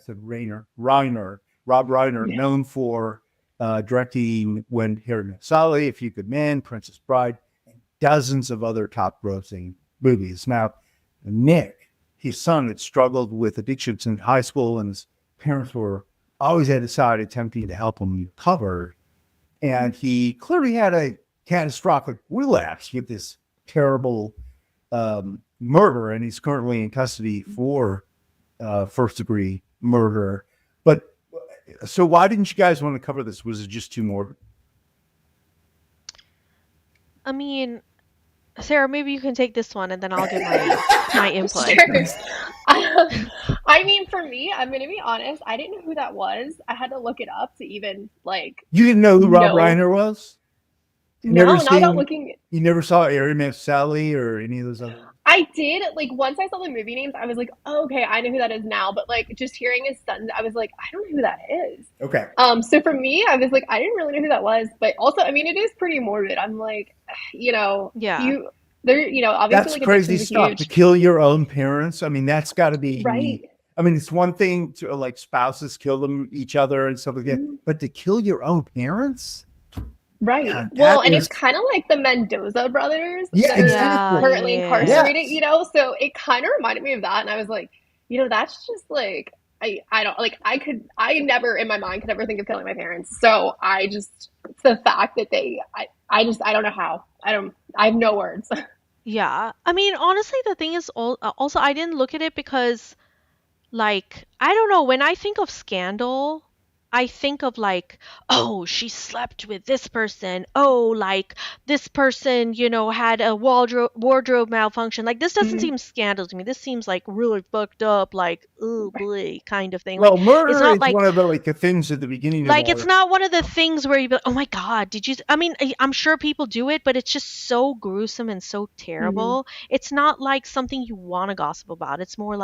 Reiner, known for directing When Harry Met Sally, If You Could Man, Princess Bride, and dozens of other top-grossing movies. Now, Nick, his son, had struggled with addiction since high school, and his parents were always at his side attempting to help him recover. And he clearly had a catastrophic relapse with this terrible murder, and he's currently in custody for first-degree murder. But so why didn't you guys want to cover this? Was it just too morbid? I mean, Sara, maybe you can take this one, and then I'll give my input. Sure. I mean, for me, I'm going to be honest. I didn't know who that was. I had to look it up to even You didn't know who Rob Reiner was? Not looking. You never saw Harry Met Sally or any of those other? I did. Once I saw the movie names, I was like, oh, okay, I know who that is now. But just hearing his son, I was like, I don't know who that is. Okay. So for me, I was like, I didn't really know who that was. But also, I mean, it is pretty morbid. I'm like, Yeah. obviously, That's crazy stuff. To kill your own parents. I mean, that's got to be right. I mean, it's one thing to spouses kill each other and stuff like that, but to kill your own parents? Right. Man, well, and it's kind of like the Mendoza brothers that are currently incarcerated, so it kind of reminded me of that. And I was like, that's just I never in my mind could ever think of killing my parents. So it's the fact that I don't know how. I have no words. Yeah. I mean, honestly, the thing is also I didn't look at it because I don't know, when I think of scandal, I think of oh, she slept with this person. Oh, this person, had a wardrobe malfunction. This doesn't seem scandal to me. This seems really fucked up, oh boy, kind of thing. Well, murder it's not is one of the things at the beginning of it's not one of the things where you be oh my God, did you? I mean, I'm sure people do it, but it's just so gruesome and so terrible. It's not something you want to gossip about. It's more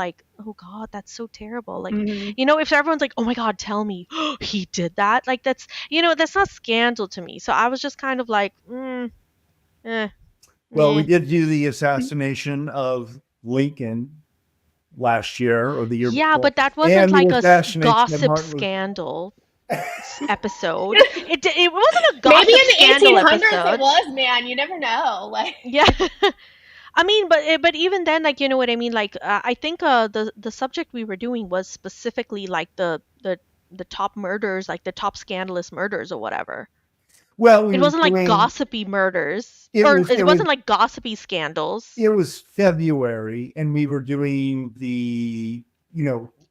oh God, that's so terrible. If everyone's like, oh my God, tell me he did that. That's, that's not scandal to me. So I was just kind of Well, we did do the assassination of Lincoln last year or the year before. But that wasn't a gossip scandal episode. It wasn't a gossip maybe in the scandal 1800s episode. It was, man. You never know. Yeah. I mean, but even then, you know what I mean? I think the subject we were doing was specifically the top murders, the top scandalous murders or whatever. Well, it wasn't gossipy murders, it wasn't gossipy scandals. It was February, and we were doing the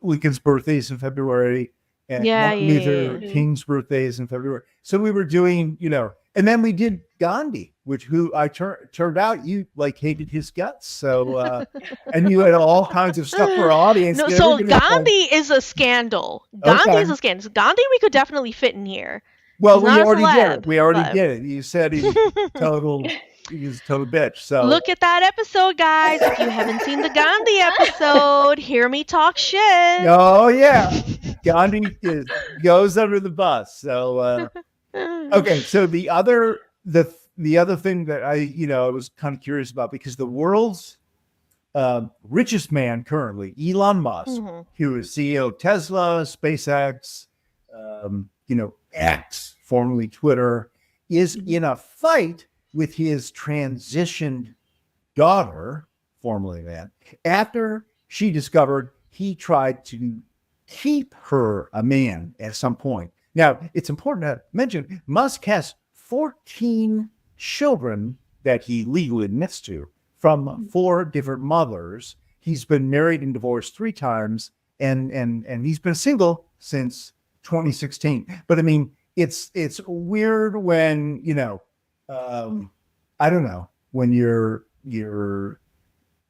Lincoln's birthdays in February, and Martin Luther King's birthdays in February. So we were doing and then we did Gandhi, who I turned out you hated his guts. So and you had all kinds of stuff for our audience. No, so Gandhi is a scandal. Gandhi is a scandal. Gandhi we could definitely fit in here. Well, we already did it. We already did it. You said he was total bitch. So look at that episode, guys. If you haven't seen the Gandhi episode, hear me talk shit. Oh yeah, Gandhi goes under the bus. So okay, so the the other thing that I was kind of curious about, because the world's richest man currently, Elon Musk, who is CEO of Tesla, SpaceX, X, formerly Twitter, is in a fight with his transitioned daughter, formerly that, after she discovered he tried to keep her a man at some point. Now, it's important to mention Musk has 14 children that he legally admits to from 4 different mothers. He's been married and divorced 3 times, and he's been single since 2016. But I mean, it's weird when, I don't know, when you're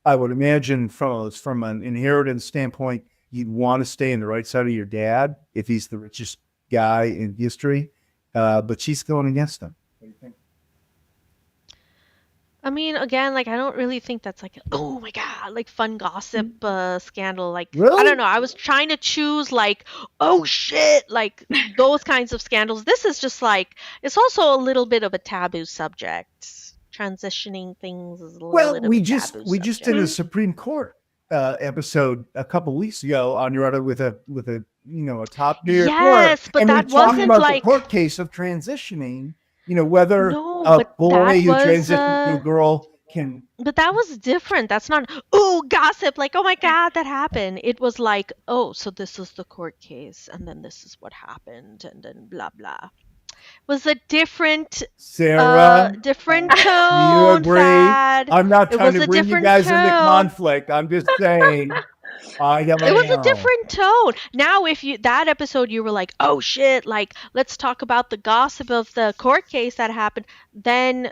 I would imagine from an inheritance standpoint, you'd want to stay in the right side of your dad if he's the richest guy in history. But she's going against him. What do you think? I mean, again, like I don't really think that's like, oh my God, like fun gossip scandal. Like I Really? don't know. I was trying to choose like, oh shit, like those kinds of scandals. This is just like it's also a little bit of a taboo subject. Transitioning things is a little Well, bit of we a just taboo we just did subject. a Supreme Court episode a couple weeks ago on Anuradha with a top New York court, Yes, but and we that talked wasn't about the like court case of transitioning. Whether no, a but boy that who was transitions to a girl can. but that was different. That's not oh gossip, like oh my God, that happened. It was like, oh, so this is the court case, and then this is what happened, and then blah blah. Was a different Sarah, different do you tone, agree? Thad. I'm not It trying was to a bring you different guys into tone. conflict. I'm just saying. I don't It was a know. different tone. Now, if you that episode you were like, oh shit, like let's talk about the gossip of the court case that happened, then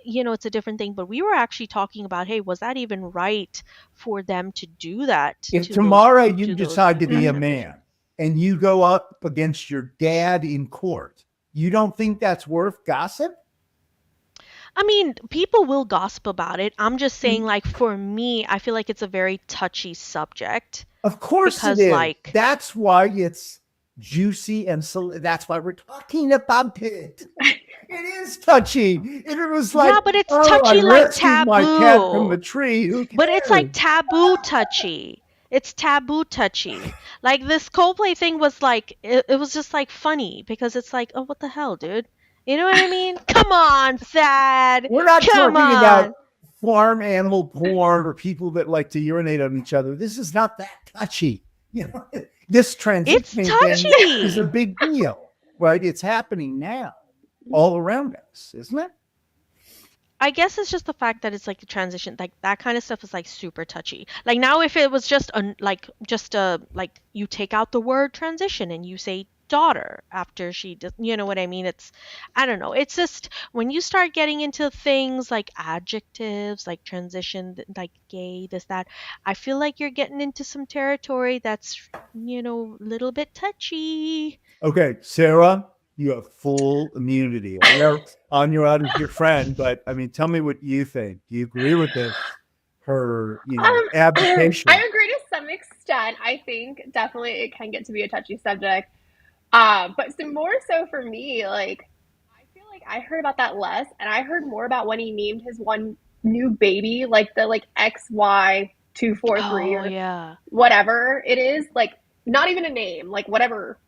it's a different thing. But we were actually talking about, hey, was that even right for them to do that If to those tomorrow you to those decide to people be that a transition? man and you go up against your dad in court, you don't think that's worth gossip? I mean, people will gossip about it. I'm just saying, like, for me, I feel like it's a very touchy subject Of course it because, is. like, That's why it's juicy, and so that's why we're talking about it. It is touchy. If it was like, yeah, but it's oh, I touchy like rescued my cat from the taboo. tree. Who But it's like cares? taboo touchy. It's taboo touchy. Like this Coldplay thing was like it was just like funny because it's like, oh, what the hell, dude? You know what I mean? Come on, Thad. We're not Come talking on. about farm animal porn or people that like to urinate on each other. This is not that touchy. This It's transitioning thing is a touchy. big deal, right? It's happening now all around us, isn't it? I guess it's just the fact that it's like the transition, like that kind of stuff is like super touchy. Like now, if it was just like you take out the word transition and you say daughter after she does, you know what I mean? I don't know. It's just when you start getting into things like adjectives, like transition, like gay, this, that, I feel like you're getting into some territory that's, a little bit touchy. Okay, Sarah, you have full immunity. I know Anuradha is your friend, but I mean, tell me what you think. Do you agree with this? Her, abdication. I agree to some extent. I think definitely it can get to be a touchy subject. But some more so for me, like I feel like I heard about that less, and I heard more about when he named his one new baby, like the XY243 Oh or yeah. whatever it is, like not even a name, like whatever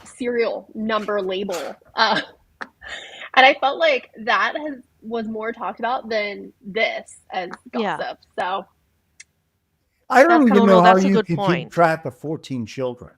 serial number label. And I felt like that was more talked about than this as Yeah. gossip. So I don't that's even kind know of how that's a you good can keep point. track of 14 children.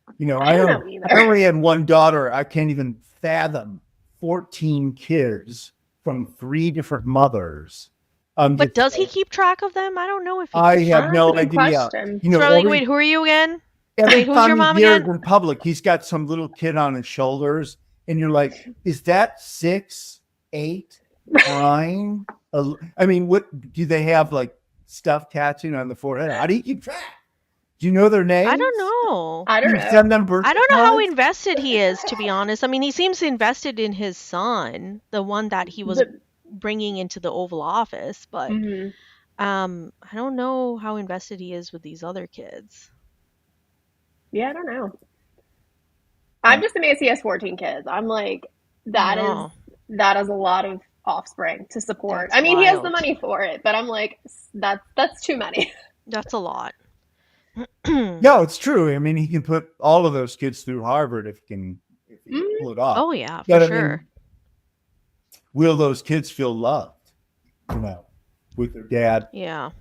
I don't know I either. only had one daughter. I can't even fathom 14 kids from 3 different mothers. But does he keep track of them? I don't know if he I keeps have track. That's a no good idea. question. So like, Every wait, who are you again? every Wait, who's your time he mom hears again? in public, he's got some little kid on his shoulders, and you're like, is that 6, 8, 9? I mean, what do they have, like stuff tattooed on the forehead? How do you keep track? Do you know their names? I don't know. I don't You know. send them birthday I don't know how cards? invested he is, to be honest. I mean, he seems invested in his son, the one that he was The, bringing into the Oval Office, but mhm. I don't know how invested he is with these other kids. Yeah, I don't know. I'm just amazed he has 14 kids. I'm like, I that is know. that is a lot of offspring to support. That's I mean, he has the wild. money for it, but I'm like, that's too many. That's a lot. No, it's true. I mean, he can put all of those kids through Harvard if he can pull it off. Oh yeah, for But, I sure. mean, will those kids feel loved, with their dad? Yeah.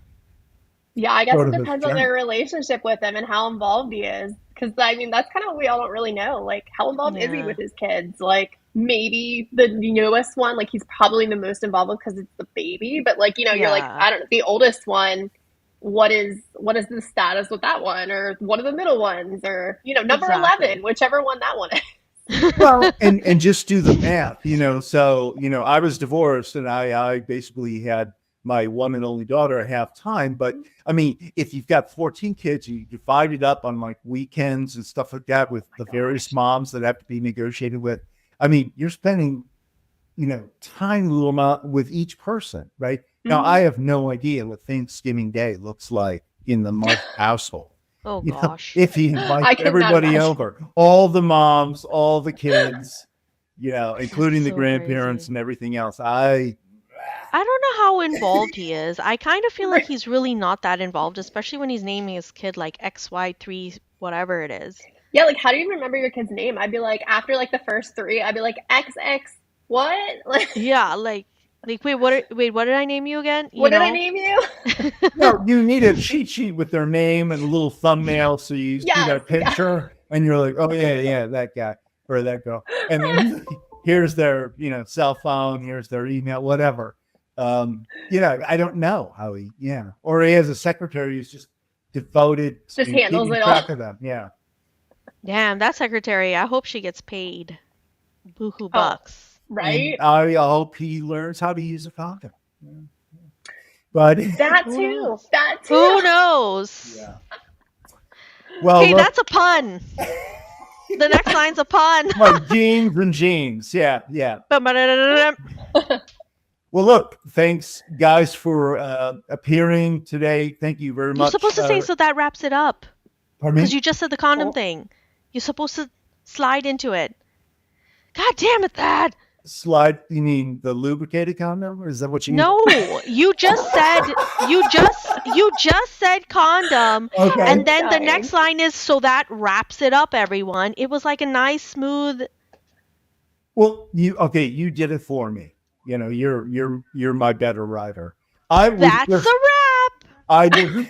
Yeah, I guess Sort it of a depends on their relationship with him and how involved he is. Because, I mean, that's kind of what we all don't really know. Like, how involved is he Yeah. with his kids? Like, maybe the newest one, like, he's probably the most involved because it's the baby. But, like, you're like, Yeah. I don't know, the oldest one, what is the status with that one? Or one of the middle ones? Or, number Exactly. 11, whichever one that one is. Well, and just do the math, So, I was divorced and I basically had my one and only daughter at half time. But I mean, if you've got 14 kids, you divide it up on like weekends and stuff like that with the various moms that have to be negotiated with. I mean, you're spending, tiny little amount with each person, right? Now, I have no idea what Thanksgiving Day looks like in the Mark household. Oh gosh. If he I invites cannot everybody imagine. over, all the moms, all the kids, including the so grandparents crazy. and everything else. I don't know how involved he is. I kind of feel like he's really not that involved, especially when he's naming his kid like XY3, whatever it is. Yeah, like, how do you remember your kid's name? I'd be like, after, like, the first three, I'd be like, XX, what? Like, Yeah, like wait, what did I name you again? what did I name you? No, you need a cheat sheet with their name and a little thumbnail so you see Yes, their picture and you're like, oh yeah, that guy or that girl. And then here's their, cell phone, here's their email, whatever. I don't know how or he has a secretary who's just devoted to Just handles keeping it all. track of them. Yeah. Damn, that secretary, I hope she gets paid boohoo bucks. Right? And I hope he learns how to use a condom. But That too. Who knows? yeah. Well, Hey, look, that's a pun. The next line's a pun. like jeans and jeans. Yeah. Ba-ba-da-da-da-da. Well, look, thanks guys for appearing today. Thank you very You're much. supposed to say so that wraps it up. Pardon me? Because you just said the condom thing. You're supposed to slide into it. God damn it, Thad. Slide, you mean the lubricated condom, or is that what you mean? No, you just said condom, Okay. and then the Dying. next line is so that wraps it up, everyone. It was like a nice, smooth. Well, you did it for me. You're my better writer. I was That's just, a wrap. I did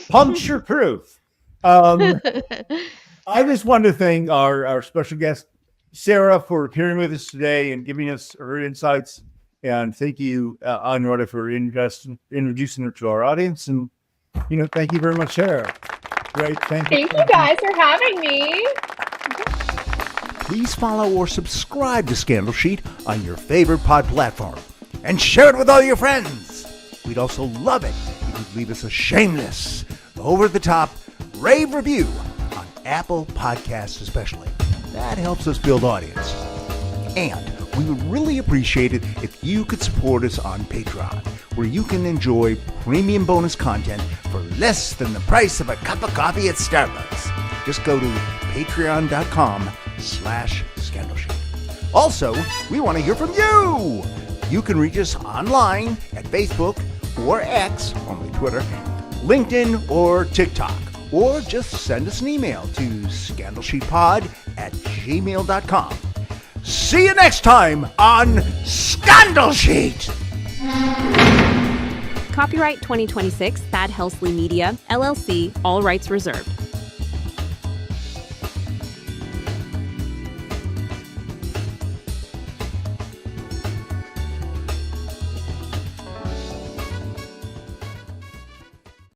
puncture proof. I just want to thank our special guest, Sara, for appearing with us today and giving us her insights. And thank you, Anuradha, for introducing her to our audience. And, thank you very much, Sara. Great. Thank you. Thank you guys for having me. Please follow or subscribe to Scandal Sheet on your favorite pod platform. And share it with all your friends. We'd also love it if you'd leave us a shameless, over-the-top rave review on Apple Podcasts especially. That helps us build audience. And we would really appreciate it if you could support us on Patreon, where you can enjoy premium bonus content for less than the price of a cup of coffee at Starbucks. Just go to patreon.com/scandalsheet. Also, we want to hear from you. You can reach us online at Facebook or X, formerly Twitter, LinkedIn, or TikTok. Or just send us an email to scandalsheetpod@gmail.com. See you next time on Scandal Sheet! Copyright 2026, Thad Helsley Media, LLC, all rights reserved.